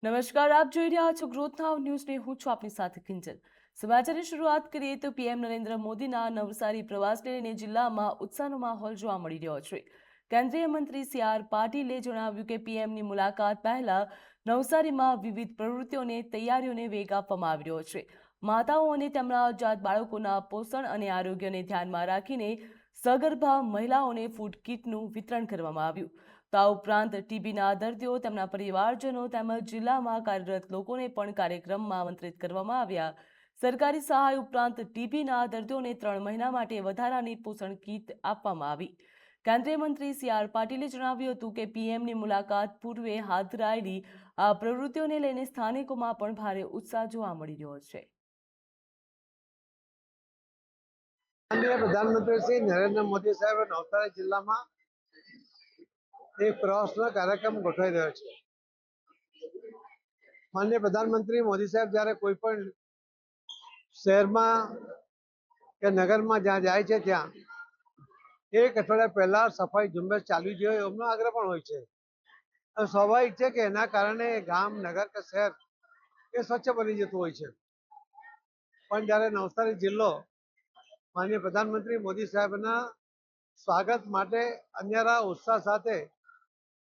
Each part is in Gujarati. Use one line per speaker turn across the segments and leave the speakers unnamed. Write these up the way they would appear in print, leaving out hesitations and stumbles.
નમસ્કાર, આપ જોઈ રહ્યા છો ગ્રોથ નાઉ ન્યૂઝને. હું છું આપની સાથે કિંજલ. સમાચારની શરૂઆત કરીએ તો પીએમ નરેન્દ્ર મોદીના નવસારી પ્રવાસને લઈને જિલ્લામાં ઉત્સાહનો માહોલ જોવા મળી રહ્યો છે. કેન્દ્રીય મંત્રી સી.આર. પાટીલે જણાવ્યું કે પીએમની મુલાકાત પહેલા નવસારીમાં વિવિધ પ્રવૃત્તિઓને તૈયારીઓને વેગ આપવામાં આવી રહ્યો છે. માતાઓ અને તેમના નવજાત બાળકોના પોષણ અને આરોગ્યને ધ્યાનમાં રાખીને સગર્ભા મહિલાઓને ફૂડ કીટનું વિતરણ કરવામાં આવ્યું. તો આ ઉપરાંત ટીબીના દર્દીઓ, તેમના પરિવારજનો તેમજ જિલ્લામાં કાર્યરત લોકોને પણ કાર્યક્રમમાં આમંત્રિત કરવામાં આવ્યા. સરકારી સહાય ઉપરાંત ટીબીના દર્દીઓને 3 મહિના માટે વધારાની પોષણ કીટ આપવામાં આવી. કેન્દ્રીય મંત્રી સી.આર. પાટીલે જણાવ્યું હતું કે પીએમની મુલાકાત પૂર્વે હાથ ધરાયેલી આ પ્રવૃત્તિઓને લઈને સ્થાનિકોમાં પણ ભારે ઉત્સાહ જોવા મળી રહ્યો છે.
માનનીય પ્રધાનમંત્રી શ્રી નરેન્દ્ર મોદી સાહેબ નવસારી જિલ્લામાં એક પ્રવાસનો કાર્યક્રમ ગોઠવાઈ રહ્યો છે. માનનીય પ્રધાનમંત્રી મોદી સાહેબ જ્યારે કોઈ પણ શહેરમાં કે નગરમાં જ્યાં જાય છે ત્યાં એક અઠવાડિયા પહેલા સફાઈ ઝુંબેશ ચાલવી જોઈએ એમનો આગ્રહ પણ હોય છે. સ્વાભાવિક છે કે એના કારણે ગામ, નગર કે શહેર એ સ્વચ્છ બની જતું હોય છે. પણ જ્યારે નવસારી જિલ્લો માનનીય પ્રધાનમંત્રી મોદી સાહેબના સ્વાગત માટે અનેરા ઉત્સાહ સાથે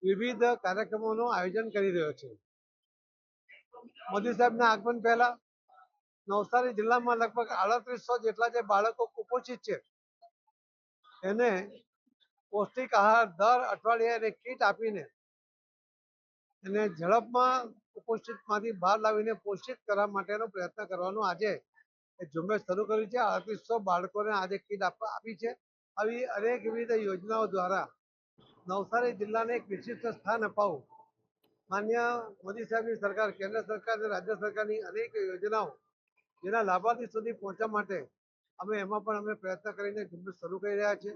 વિવિધ કાર્યક્રમોનું આયોજન કરી રહ્યો છે. મોદી સાહેબના આગમન પહેલા નવસારી જિલ્લામાં લગભગ 3800 જેટલા જે બાળકો કુપોષિત છે એને પૌષ્ટિક આહાર દર અઠવાડિયે એને કીટ આપીને એને ઝડપમાં કુપોષિતમાંથી બહાર લાવીને પોષિત કરવા માટેનો પ્રયત્ન કરવાનો આજે ઝુંબેશ શરૂ કરી છે. 3800 બાળકોને આજે કીટ આપી છે. આવી અનેક વિવિધ યોજનાઓ દ્વારા નવસારી જિલ્લાને એક વિશિષ્ટ સ્થાન અપાવું માન્ય મોદી સાહેબની સરકાર, કેન્દ્ર સરકાર અને રાજ્ય સરકારની અનેક યોજનાઓ જેના લાભાર્થી સુધી પહોંચવા માટે અમે પ્રયત્ન કરીને ઝુંબેશ શરૂ કરી રહ્યા છીએ.